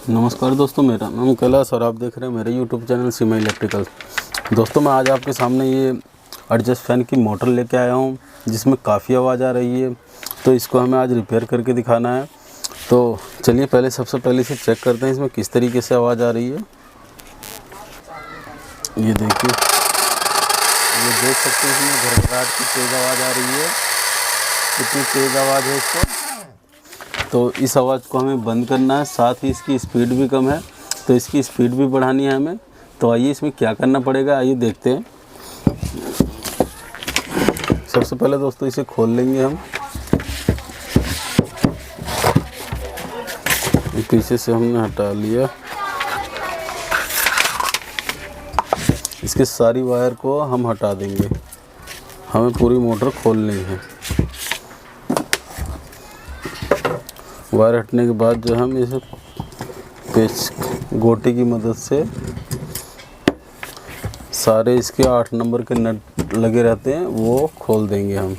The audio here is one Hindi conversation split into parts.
नमस्कार दोस्तों, मेरा नाम कैलाश और आप देख रहे हैं मेरे यूट्यूब चैनल सीमा इलेक्ट्रिकल। दोस्तों, मैं आज आपके सामने ये एडजस्ट फ़ैन की मोटर लेके आया हूँ जिसमें काफ़ी आवाज़ आ रही है। तो इसको हमें आज रिपेयर करके दिखाना है। तो चलिए सबसे पहले इसे चेक करते हैं इसमें किस तरीके से आवाज़ आ रही है। ये देखिए, ये देख सकते हैं इसमें घरघराहट की तेज़ आवाज़ आ रही है। कितनी तेज़ आवाज़ है इसको। तो इस आवाज़ को हमें बंद करना है, साथ ही इसकी स्पीड भी कम है तो इसकी स्पीड भी बढ़ानी है हमें। तो आइए इसमें क्या करना पड़ेगा, आइए देखते हैं। सबसे पहले दोस्तों इसे खोल लेंगे हम। पीछे से हमने हटा लिया। इसके सारी वायर को हम हटा देंगे, हमें पूरी मोटर खोलनी है। वायर हटने के बाद जो हम इसे गोटी की मदद से सारे इसके 8 नंबर के नट लगे रहते हैं वो खोल देंगे हम।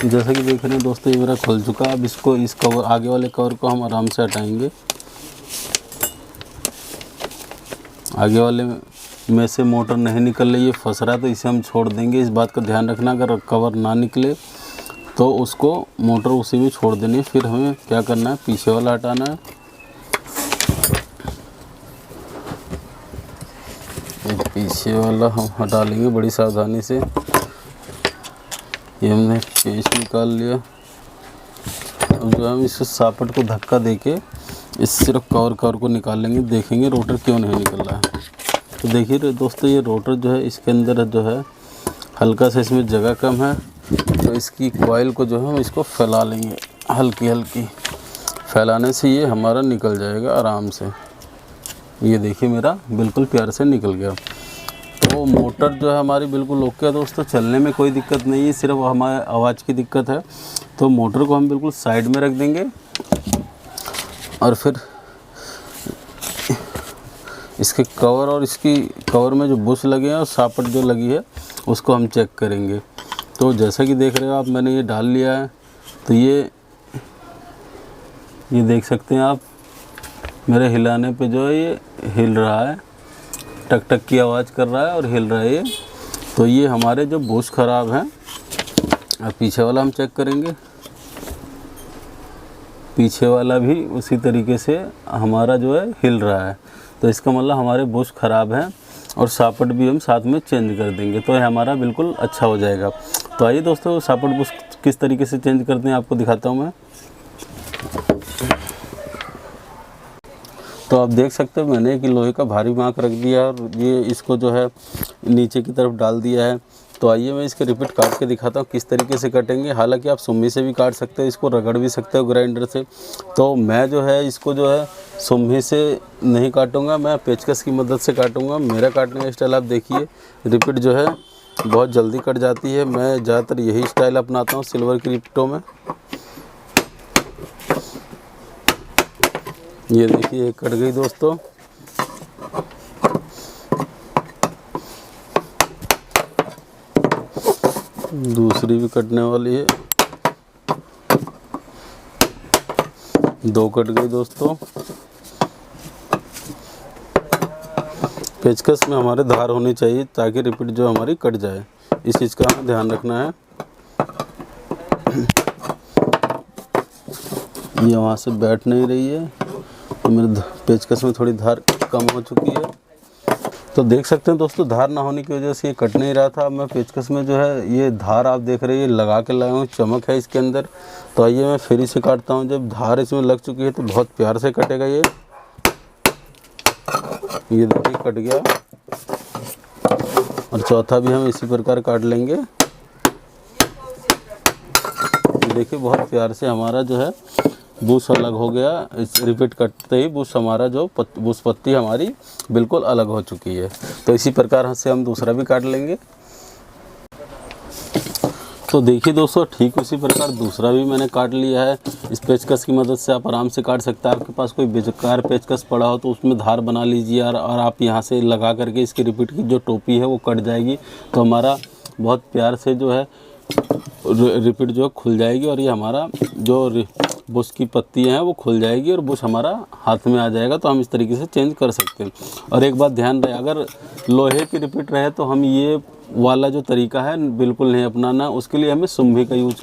जैसा कि देख रहे हैं दोस्तों, ये मेरा खुल चुका है। अब इसको इस कवर आगे वाले कवर को हम आराम से हटाएंगे। आगे वाले में से मोटर नहीं निकल रही है, फंस रहा है, तो इसे हम छोड़ देंगे। इस बात का ध्यान रखना, अगर कवर ना निकले तो उसको मोटर उसी में छोड़ देनी है। फिर हमें क्या करना है, पीछे वाला हटाना है। ये पीछे वाला हम हटा लेंगे बड़ी सावधानी से। ये हमने पेच निकाल लिया। अब जो हम इस सापट को धक्का देके इस सिर्फ कवर को निकाल लेंगे, देखेंगे रोटर क्यों नहीं निकल रहा है। तो देखिए दोस्तों, ये रोटर जो है इसके अंदर जो है हल्का सा इसमें जगह कम है। तो इसकी कॉइल को जो है हम इसको फैला लेंगे, हल्की फैलाने से ये हमारा निकल जाएगा आराम से। ये देखिए मेरा बिल्कुल प्यार से निकल गया। तो मोटर जो है हमारी बिल्कुल ओके है दोस्तों, चलने में कोई दिक्कत नहीं है, सिर्फ हमारे आवाज़ की दिक्कत है। तो मोटर को हम बिल्कुल साइड में रख देंगे और फिर इसके कवर और इसकी कवर में जो बुश लगे हैं और सापट जो लगी है उसको हम चेक करेंगे। तो जैसा कि देख रहे हो आप, मैंने ये डाल लिया है। तो ये देख सकते हैं आप, मेरे हिलाने पे जो है ये हिल रहा है, टक टक की आवाज़ कर रहा है और हिल रहा है ये। तो ये हमारे जो बुश ख़राब हैं। अब पीछे वाला हम चेक करेंगे। पीछे वाला भी उसी तरीके से हमारा जो है हिल रहा है। तो इसका मतलब हमारे बुश ख़राब हैं और सापट भी हम साथ में चेंज कर देंगे तो ये हमारा बिल्कुल अच्छा हो जाएगा। तो आइए दोस्तों, सापट बुश किस तरीके से चेंज करते हैं आपको दिखाता हूँ मैं। तो आप देख सकते हो, मैंने एक लोहे का भारी माक रख दिया और ये इसको जो है नीचे की तरफ डाल दिया है। तो आइए मैं इसके रिपीट काट के दिखाता हूँ किस तरीके से कटेंगे। हालांकि आप सुम्मी से भी काट सकते हो, इसको रगड़ भी सकते हो ग्राइंडर से। तो मैं जो है इसको जो है सुम्मी से नहीं काटूंगा, मैं पेचकस की मदद से काटूंगा। मेरा काटने का स्टाइल आप देखिए, रिपीट जो है बहुत जल्दी कट जाती है। मैं ज़्यादातर यही स्टाइल अपनाता हूँ सिल्वर की रिपीटों में। ये देखिए कट गई दोस्तों। दूसरी भी कटने वाली है। 2 कट गई दोस्तों। पेचकस में हमारे धार होनी चाहिए ताकि रिपीट जो हमारी कट जाए, इस चीज़ का हमें ध्यान रखना है। ये वहाँ से बैठ नहीं रही है तो मेरे पेचकस में थोड़ी धार कम हो चुकी है। तो देख सकते हैं दोस्तों, धार ना होने की वजह से ये कट नहीं रहा था। मैं पेचकस में जो है ये धार आप देख रहे हैं, ये लगा के लाया हूँ, चमक है इसके अंदर। तो आइए मैं फिर इसे काटता हूँ। जब धार इसमें लग चुकी है तो बहुत प्यार से कटेगा ये देखिए कट गया। और चौथा भी हम इसी प्रकार काट लेंगे। ये देखिए बहुत प्यार से हमारा जो है बुश अलग हो गया। इस रिपीट कटते ही बुश हमारा जो बुश पत्ती हमारी बिल्कुल अलग हो चुकी है। तो इसी प्रकार से हम दूसरा भी काट लेंगे। तो देखिए दोस्तों, ठीक उसी प्रकार दूसरा भी मैंने काट लिया है। इस पेचकस की मदद से आप आराम से काट सकते हैं। आपके पास कोई बेकार पेचकस पड़ा हो तो उसमें धार बना लीजिए और आप यहाँ से लगा करके इसकी रिपीट की जो टोपी है वो कट जाएगी। तो हमारा बहुत प्यार से जो है रिपीट जो खुल जाएगी और ये हमारा जो बुश की पत्तियाँ हैं वो खुल जाएगी और बुश हमारा हाथ में आ जाएगा। तो हम इस तरीके से चेंज कर सकते हैं। और एक बात ध्यान रहे, अगर लोहे की रिपीट रहे तो हम ये वाला जो तरीका है बिल्कुल नहीं अपनाना, उसके लिए हमें सुम्भी का यूज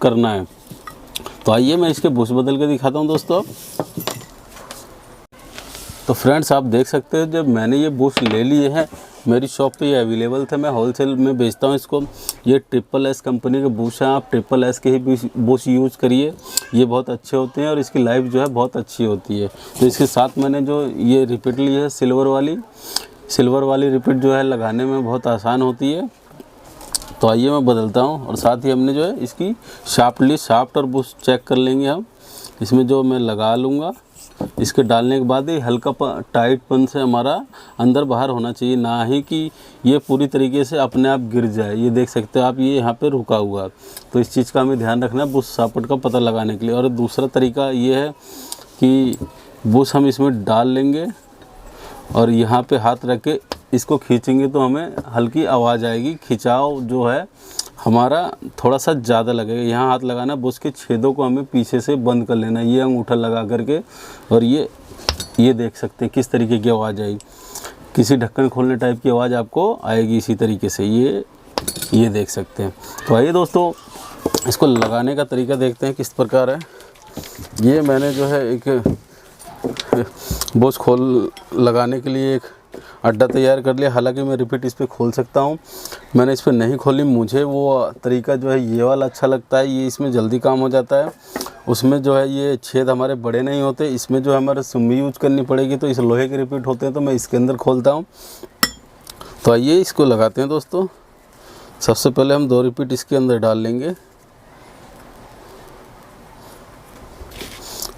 करना है। तो आइए मैं इसके बुश बदल के दिखाता हूँ दोस्तों। तो फ्रेंड्स आप देख सकते हैं जब मैंने ये बुश ले लिए हैं, मेरी शॉप पे ये अवेलेबल थे, मैं होलसेल में बेचता हूँ इसको। ये SSS कंपनी के बुश हैं, आप SSS के ही बुश यूज़ करिए, ये बहुत अच्छे होते हैं और इसकी लाइफ जो है बहुत अच्छी होती है। तो इसके साथ मैंने जो ये रिपीट ली है सिल्वर वाली रिपीट जो है लगाने में बहुत आसान होती है। तो आइए मैं बदलता हूँ। और साथ ही हमने जो है इसकी शाफ्ट और बुश चेक कर लेंगे हम। इसमें जो मैं लगा लूँगा, इसके डालने के बाद ही हल्का टाइटपन से हमारा अंदर बाहर होना चाहिए, ना ही कि ये पूरी तरीके से अपने आप गिर जाए। ये देख सकते हो आप, ये यहाँ पे रुका हुआ। तो इस चीज़ का हमें ध्यान रखना है बुश सापट का पता लगाने के लिए। और दूसरा तरीका ये है कि बुश हम इसमें डाल लेंगे और यहाँ पे हाथ रख के इसको खींचेंगे तो हमें हल्की आवाज़ आएगी। खिंचाव जो है हमारा थोड़ा सा ज़्यादा लगेगा। यहाँ हाथ लगाना, बुश के छेदों को हमें पीछे से बंद कर लेना, ये अंगूठा लगा करके। और ये देख सकते हैं किस तरीके की आवाज़ आएगी, किसी ढक्कन खोलने टाइप की आवाज़ आपको आएगी इसी तरीके से। ये देख सकते हैं। तो आइए दोस्तों इसको लगाने का तरीका देखते हैं किस प्रकार है। ये मैंने जो है एक बुश लगाने के लिए एक अड्डा तैयार कर लिया। हालांकि मैं रिपीट इस पर खोल सकता हूँ, मैंने इस पर नहीं खोली। मुझे वो तरीका जो है ये वाला अच्छा लगता है, ये इसमें जल्दी काम हो जाता है। उसमें जो है ये छेद हमारे बड़े नहीं होते, इसमें जो हमारे सुम्मी यूज करनी पड़ेगी। तो इस लोहे के रिपीट होते हैं तो मैं इसके अंदर खोलता हूँ। तो आइए इसको लगाते हैं दोस्तों। सबसे पहले हम 2 रिपीट इसके अंदर डाल लेंगे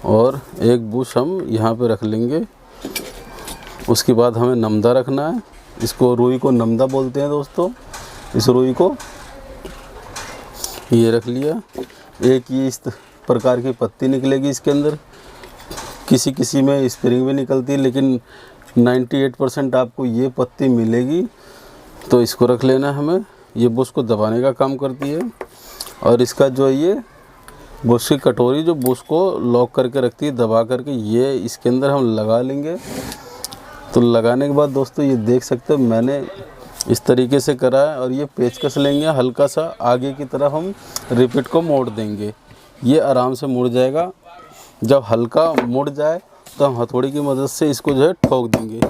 और एक बुश हम यहाँ पे रख लेंगे। उसके बाद हमें नमदा रखना है, इसको रुई को नमदा बोलते हैं दोस्तों। इस रुई को ये रख लिया। एक ये इस प्रकार की पत्ती निकलेगी इसके अंदर, किसी में स्प्रिंग भी निकलती है, लेकिन 98% आपको ये पत्ती मिलेगी। तो इसको रख लेना हमें, ये बुश को दबाने का काम करती है। और इसका जो ये बुश की कटोरी जो बुश को लॉक करके रखती है दबा करके, ये इसके अंदर हम लगा लेंगे। तो लगाने के बाद दोस्तों ये देख सकते हो मैंने इस तरीके से करा है। और ये पेचकस लेंगे, हल्का सा आगे की तरफ हम रिपीट को मोड़ देंगे, ये आराम से मुड़ जाएगा। जब हल्का मुड़ जाए तो हम हथौड़ी की मदद से इसको जो है ठोक देंगे,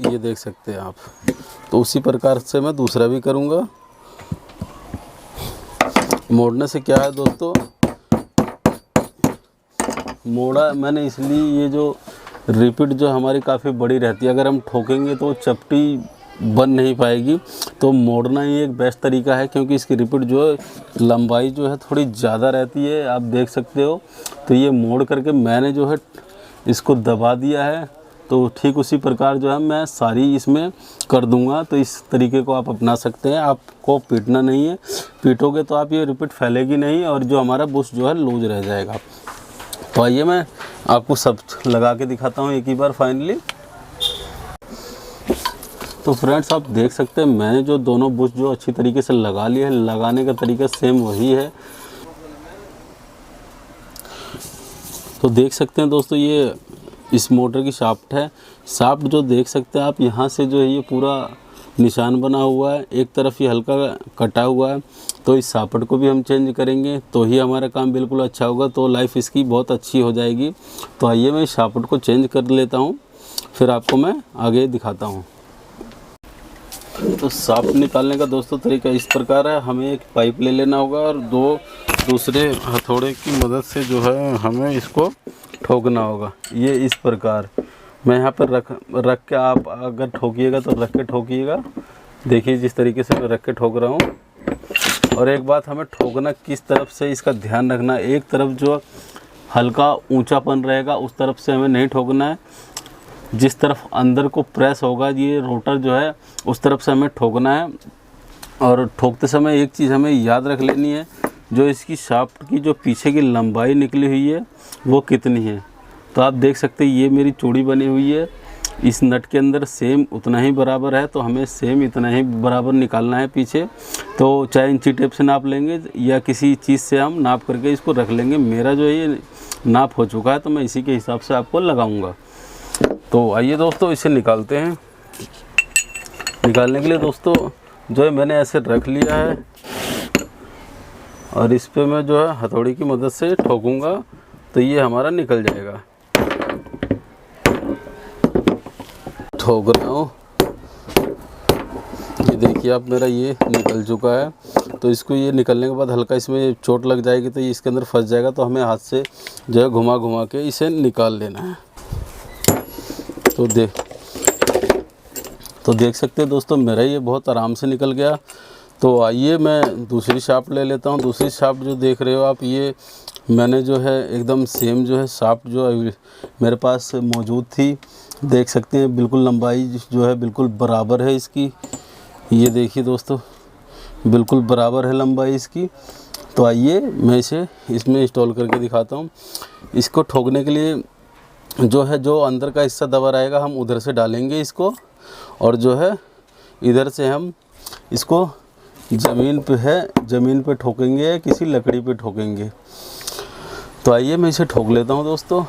ये देख सकते हैं आप। तो उसी प्रकार से मैं दूसरा भी करूँगा। मोड़ने से क्या है दोस्तों, मोड़ा मैंने इसलिए, ये जो रिपीट जो हमारी काफ़ी बड़ी रहती है, अगर हम ठोकेंगे तो चपटी बन नहीं पाएगी। तो मोड़ना ही एक बेस्ट तरीका है, क्योंकि इसकी रिपीट जो है लंबाई जो है थोड़ी ज़्यादा रहती है, आप देख सकते हो। तो ये मोड़ करके मैंने जो है इसको दबा दिया है। तो ठीक उसी प्रकार जो है मैं सारी इसमें कर दूंगा। तो इस तरीके को आप अपना सकते हैं, आपको पीटना नहीं है। पीटोगे तो आप ये रिपीट फैलेगी नहीं और जो हमारा बुश जो है लूज रह जाएगा। तो आइए मैं आपको सब लगा के दिखाता हूँ एक ही बार फाइनली। तो फ्रेंड्स आप देख सकते हैं मैंने जो दोनों बुश जो अच्छी तरीके से लगा लिए हैं, लगाने का तरीका सेम वही है। तो देख सकते हैं दोस्तों ये इस मोटर की शाफ्ट है। शाफ्ट जो देख सकते हैं आप, यहाँ से जो है ये पूरा निशान बना हुआ है, एक तरफ ये हल्का कटा हुआ है। तो इस शाफ्ट को भी हम चेंज करेंगे तो ही हमारा काम बिल्कुल अच्छा होगा, तो लाइफ इसकी बहुत अच्छी हो जाएगी। तो आइए मैं इस शाफ्ट को चेंज कर लेता हूँ, फिर आपको मैं आगे दिखाता हूँ। तो शाफ्ट निकालने का दोस्तों तरीका इस प्रकार है, हमें एक पाइप ले लेना होगा और दूसरे हथौड़े की मदद से जो है हमें इसको ठोकना होगा। ये इस प्रकार मैं यहाँ पर रख के, आप अगर ठोकिएगा तो रख के ठोकिएगा। देखिए जिस तरीके से मैं रख के ठोक रहा हूँ। और एक बात, हमें ठोकना किस तरफ से इसका ध्यान रखना, एक तरफ जो हल्का ऊंचापन रहेगा उस तरफ से हमें नहीं ठोकना है। जिस तरफ अंदर को प्रेस होगा ये रोटर जो है उस तरफ से हमें ठोकना है। और ठोकते समय एक चीज़ हमें याद रख लेनी है, जो इसकी शाफ्ट की जो पीछे की लंबाई निकली हुई है वो कितनी है। तो आप देख सकते हैं ये मेरी चूड़ी बनी हुई है इस नट के अंदर सेम उतना ही बराबर है, तो हमें सेम इतना ही बराबर निकालना है पीछे। तो चाहे इंची टेप से नाप लेंगे या किसी चीज़ से हम नाप करके इसको रख लेंगे। मेरा जो है ये नाप हो चुका है, तो मैं इसी के हिसाब से आपको लगाऊंगा। तो आइए दोस्तों इसे निकालते हैं। निकालने के लिए दोस्तों जो है मैंने ऐसे रख लिया है और इस पे मैं जो है हथौड़ी की मदद से ठोकूंगा तो ये हमारा निकल जाएगा। ठोक रहा हूँ, ये देखिए आप मेरा ये निकल चुका है। तो इसको ये निकलने के बाद हल्का इसमें चोट लग जाएगी तो ये इसके अंदर फंस जाएगा, तो हमें हाथ से जो है घुमा घुमा के इसे निकाल लेना है। तो देख सकते हैं दोस्तों मेरा ये बहुत आराम से निकल गया। तो आइए मैं दूसरी शाफ्ट ले लेता हूँ। दूसरी शाफ्ट जो देख रहे हो आप, ये मैंने जो है एकदम सेम जो है शाफ्ट जो है मेरे पास मौजूद थी। देख सकते हैं बिल्कुल लंबाई जो है बिल्कुल बराबर है इसकी। ये देखिए दोस्तों बिल्कुल बराबर है लंबाई इसकी। तो आइए मैं इसे इसमें इंस्टॉल करके दिखाता हूँ। इसको ठोकने के लिए जो है जो अंदर का हिस्सा दबा रहेगा हम उधर से डालेंगे इसको, और जो है इधर से हम इसको ज़मीन पे ठोकेंगे या किसी लकड़ी पे ठोकेंगे। तो आइए मैं इसे ठोक लेता हूँ दोस्तों।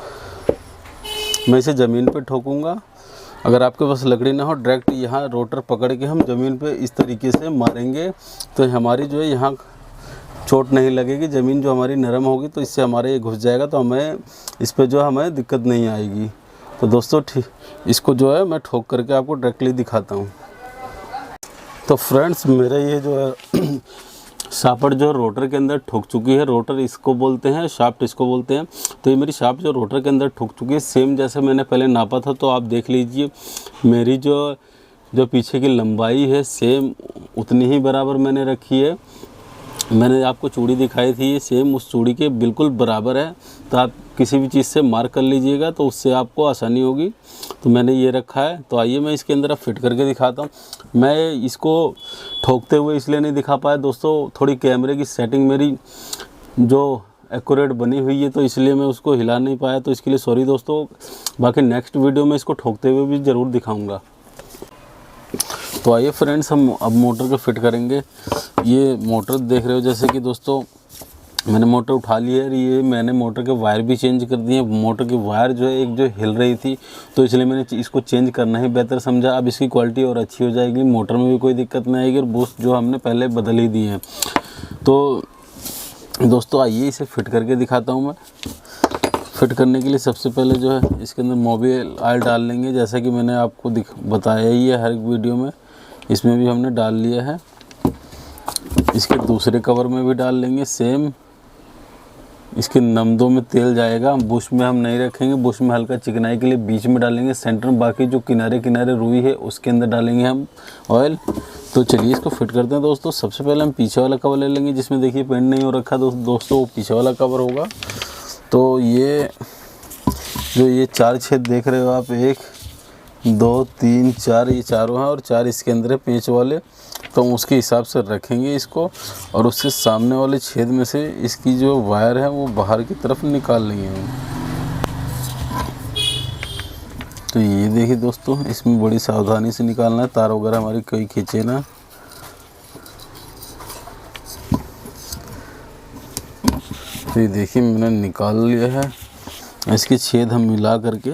मैं इसे ज़मीन पे ठोकूँगा। अगर आपके पास लकड़ी ना हो, डायरेक्ट यहाँ रोटर पकड़ के हम ज़मीन पे इस तरीके से मारेंगे तो हमारी जो है यहाँ चोट नहीं लगेगी। ज़मीन जो हमारी नरम होगी तो इससे हमारे ये घुस जाएगा, तो हमें इस पे जो है हमें दिक्कत नहीं आएगी। तो दोस्तों इसको जो है मैं ठोक करके आपको डायरेक्टली दिखाता हूँ। तो फ्रेंड्स मेरा ये जो है शाफ्ट जो रोटर के अंदर ठुक चुकी है। रोटर इसको बोलते हैं, शाफ्ट इसको बोलते हैं। तो ये मेरी शाफ्ट जो रोटर के अंदर ठुक चुकी है, सेम जैसे मैंने पहले नापा था। तो आप देख लीजिए मेरी जो पीछे की लंबाई है सेम उतनी ही बराबर मैंने रखी है। मैंने आपको चूड़ी दिखाई थी, ये सेम उस चूड़ी के बिल्कुल बराबर है। तो आप किसी भी चीज़ से मार्क कर लीजिएगा तो उससे आपको आसानी होगी। तो मैंने ये रखा है। तो आइए मैं इसके अंदर फिट करके दिखाता हूँ। मैं इसको ठोकते हुए इसलिए नहीं दिखा पाया दोस्तों, थोड़ी कैमरे की सेटिंग मेरी जो एक्यूरेट बनी हुई है तो इसलिए मैं उसको हिला नहीं पाया। तो इसके लिए सॉरी दोस्तों। बाकी नेक्स्ट वीडियो में इसको ठोकते हुए भी ज़रूर दिखाऊँगा। तो आइए फ्रेंड्स हम अब मोटर को फिट करेंगे। ये मोटर देख रहे हो जैसे कि दोस्तों मैंने मोटर उठा ली है। ये मैंने मोटर के वायर भी चेंज कर दिए। मोटर की वायर जो है एक जो हिल रही थी तो इसलिए मैंने इसको चेंज करना ही बेहतर समझा। अब इसकी क्वालिटी और अच्छी हो जाएगी, मोटर में भी कोई दिक्कत नहीं आएगी और बूस्ट जो हमने पहले बदल ही दिए हैं। तो दोस्तों आइए इसे फिट करके दिखाता हूँ मैं। फिट करने के लिए सबसे पहले जो है इसके अंदर मोबिल ऑयल डाल लेंगे, जैसा कि मैंने आपको बताया ही है हर एक वीडियो में। इसमें भी हमने डाल लिया है। इसके दूसरे कवर में भी डाल लेंगे सेम। इसके नमदों में तेल जाएगा। बुश में हम नहीं रखेंगे, बुश में हल्का चिकनाई के लिए बीच में डालेंगे सेंटर में। बाकी जो किनारे किनारे रुई है उसके अंदर डालेंगे हम ऑयल। तो चलिए इसको फिट करते हैं दोस्तों। सबसे पहले हम पीछे वाला कवर ले लेंगे, जिसमें देखिए पेंट नहीं हो रखा दोस्तों, वो पीछे वाला कवर होगा। तो ये जो ये 4 छेद देख रहे हो आप, 1 2 3 4, ये चारों हैं और 4 इसके अंदर है पेंच वाले। तो उसके हिसाब से रखेंगे इसको, और उससे सामने वाले छेद में से इसकी जो वायर है वो बाहर की तरफ निकाल लेंगे हम। तो ये देखिए दोस्तों, इसमें बड़ी सावधानी से निकालना है, तार वगैरह हमारी कोई खींचे ना। तो ये देखिए मैंने निकाल लिया है। इसके छेद हम मिला करके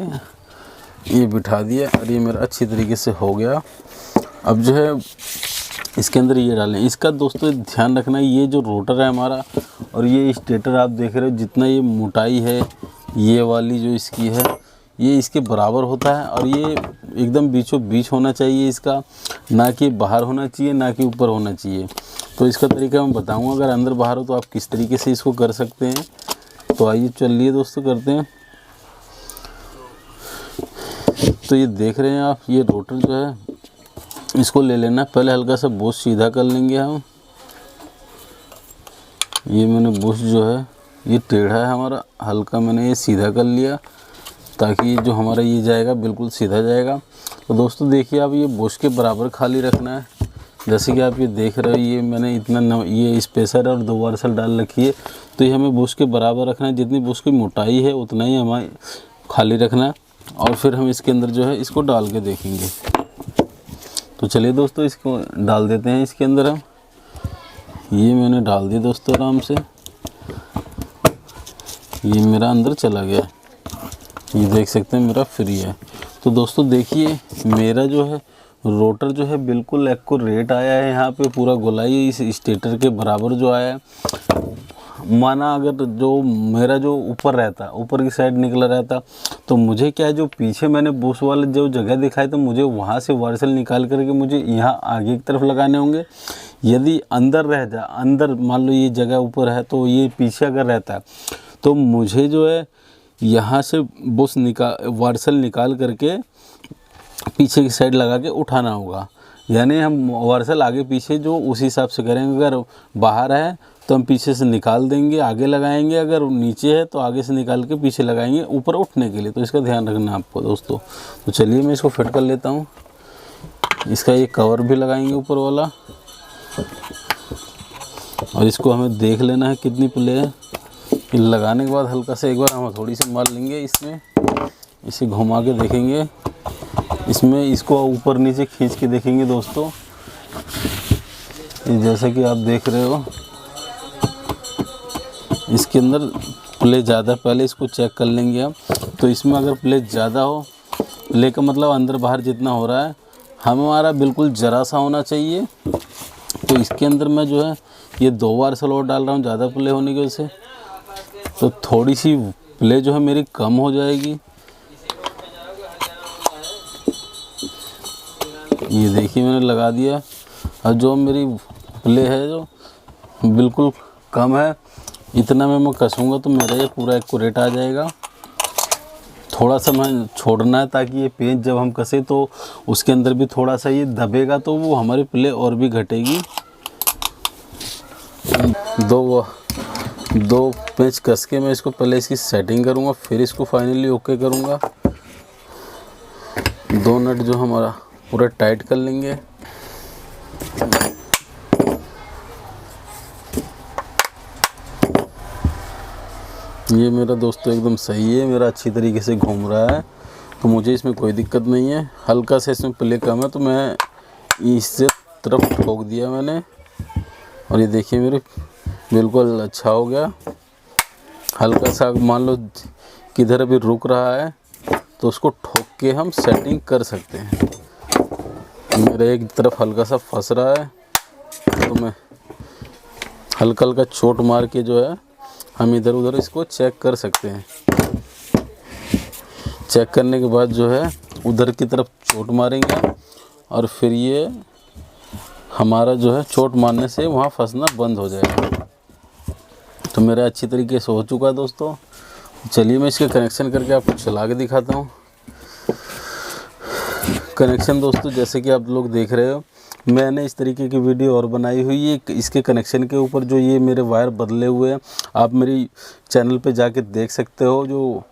ये बिठा दिया और ये मेरा अच्छी तरीके से हो गया। अब जो है इसके अंदर ये डालें। इसका दोस्तों ध्यान रखना, ये जो रोटर है हमारा और ये स्टेटर आप देख रहे हो, जितना ये मोटाई है ये वाली जो इसकी है ये इसके बराबर होता है, और ये एकदम बीचों बीच होना चाहिए इसका, ना कि बाहर होना चाहिए ना कि ऊपर होना चाहिए। तो इसका तरीका मैं बताऊंगा, अगर अंदर बाहर हो तो आप किस तरीके से इसको कर सकते हैं। तो आइए चलिए दोस्तों करते हैं। तो ये देख रहे हैं आप, ये रोटर जो है इसको ले लेना। पहले हल्का सा बुश सीधा कर लेंगे हम। ये मैंने बुश जो है ये टेढ़ा है हमारा, हल्का मैंने ये सीधा कर लिया ताकि जो हमारा ये जाएगा बिल्कुल सीधा जाएगा। तो दोस्तों देखिए आप, ये बुश के बराबर खाली रखना है। जैसे कि आप ये देख रहे हो, ये मैंने इतना ये स्पेसर और 2 वार्सल डाल रखी है। तो ये हमें बुश के बराबर रखना है। जितनी बुश की मोटाई है उतना ही हमें खाली रखना है। और फिर हम इसके अंदर जो है इसको डाल के देखेंगे। तो चलिए दोस्तों इसको डाल देते हैं इसके अंदर हम। ये मैंने डाल दिया दोस्तों आराम से, ये मेरा अंदर चला गया। ये देख सकते हैं मेरा फ्री है। तो दोस्तों देखिए मेरा जो है रोटर जो है बिल्कुल एक्यूरेट आया है। यहाँ पे पूरा गोलाई इस स्टेटर के बराबर जो आया है। माना अगर जो मेरा जो ऊपर रहता, ऊपर की साइड निकला रहता, तो मुझे क्या है जो पीछे मैंने बुश वाले जो जगह दिखाई तो मुझे वहाँ से वार्सल निकाल करके मुझे यहाँ आगे की तरफ लगाने होंगे। यदि अंदर रह जा, अंदर मान लो ये जगह ऊपर है तो ये पीछे अगर रहता है तो मुझे जो है यहाँ से बुश वार्सल निकाल करके पीछे की साइड लगा के उठाना होगा। यानी हम वार्सल आगे पीछे जो उस हिसाब से करेंगे। अगर बाहर है तो हम पीछे से निकाल देंगे, आगे लगाएंगे। अगर नीचे है तो आगे से निकाल के पीछे लगाएंगे ऊपर उठने के लिए। तो इसका ध्यान रखना आपको दोस्तों। तो चलिए मैं इसको फिट कर लेता हूँ। इसका ये कवर भी लगाएंगे ऊपर वाला, और इसको हमें देख लेना है कितनी प्ले है। लगाने के बाद हल्का से एक बार हम थोड़ी सी मार लेंगे इसमें, इसे घुमा के देखेंगे इसमें, इसको ऊपर नीचे खींच के देखेंगे दोस्तों। जैसा कि आप देख रहे हो इसके अंदर प्ले ज़्यादा, पहले इसको चेक कर लेंगे हम। तो इसमें अगर प्ले ज़्यादा हो, प्ले का मतलब अंदर बाहर जितना हो रहा है हमारा बिल्कुल ज़रा सा होना चाहिए। तो इसके अंदर मैं जो है ये 2 बार स्लॉट डाल रहा हूँ ज़्यादा प्ले होने की वजह से। तो थोड़ी सी प्ले जो है मेरी कम हो जाएगी। ये देखिए मैंने लगा दिया। और जो मेरी प्ले है जो बिल्कुल कम है, इतना मैं कसूँगा तो मेरा ये पूरा एक्यूरेट आ जाएगा। थोड़ा सा मैं छोड़ना है ताकि ये पेंच जब हम कसे तो उसके अंदर भी थोड़ा सा ये दबेगा तो वो हमारी प्ले और भी घटेगी। दो पेंच कस के मैं इसको पहले इसकी सेटिंग करूँगा, फिर इसको फाइनली ओके करूँगा। 2 नट जो हमारा पूरा टाइट कर लेंगे। ये मेरा दोस्तों एकदम सही है, मेरा अच्छी तरीके से घूम रहा है, तो मुझे इसमें कोई दिक्कत नहीं है। हल्का से इसमें प्ले कम है तो मैं इससे तरफ ठोक दिया मैंने, और ये देखिए मेरे बिल्कुल अच्छा हो गया। हल्का सा मान लो किधर अभी रुक रहा है तो उसको ठोक के हम सेटिंग कर सकते हैं। मेरा एक तरफ हल्का सा फंस रहा है तो मैं हल्का हल्का चोट मार के जो है हम इधर उधर इसको चेक कर सकते हैं। चेक करने के बाद जो है उधर की तरफ चोट मारेंगे और फिर ये हमारा जो है चोट मारने से वहाँ फंसना बंद हो जाएगा। तो मेरा अच्छी तरीके से हो चुका है दोस्तों। चलिए मैं इसके कनेक्शन करके आपको चला के दिखाता हूँ। कनेक्शन दोस्तों जैसे कि आप लोग देख रहे हो, मैंने इस तरीके की वीडियो और बनाई हुई है। इसके कनेक्शन के ऊपर जो ये मेरे वायर बदले हुए हैं, आप मेरी चैनल पे जाके देख सकते हो। जो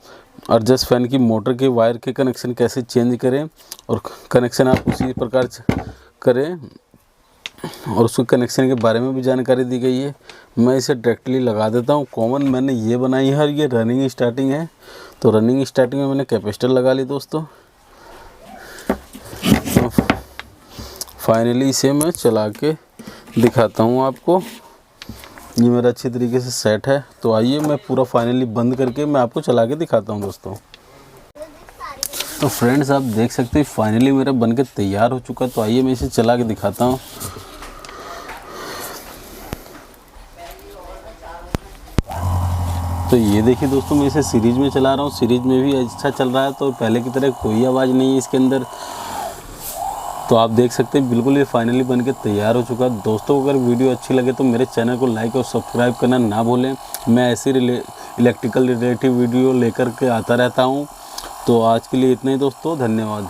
एडजस्ट फैन की मोटर के वायर के कनेक्शन कैसे चेंज करें और कनेक्शन आप उसी प्रकार करें, और उसके कनेक्शन के बारे में भी जानकारी दी गई है। मैं इसे डायरेक्टली लगा देता हूँ। कॉमन मैंने ये बनाई है और ये रनिंग स्टार्टिंग है। तो रनिंग स्टार्टिंग में मैंने कैपेसिटर लगा ली दोस्तों। फाइनली इसे मैं चला के दिखाता हूँ आपको। ये मेरा अच्छी तरीके से सेट है। तो आइए मैं पूरा फाइनली बंद करके मैं आपको चला के दिखाता हूँ दोस्तों। तो फ्रेंड्स आप देख सकते हैं फाइनली मेरा बन के तैयार हो चुका। तो आइए मैं इसे चला के दिखाता हूँ। तो ये देखिए दोस्तों मैं इसे सीरीज में चला रहा हूँ। सीरीज में भी अच्छा चल रहा है, तो पहले की तरह कोई आवाज़ नहीं है इसके अंदर। तो आप देख सकते हैं बिल्कुल ये फाइनली बनके तैयार हो चुका है। दोस्तों अगर वीडियो अच्छी लगे तो मेरे चैनल को लाइक और सब्सक्राइब करना ना भूलें। मैं ऐसी इलेक्ट्रिकल रिलेटिव वीडियो लेकर के आता रहता हूँ। तो आज के लिए इतना ही दोस्तों, धन्यवाद।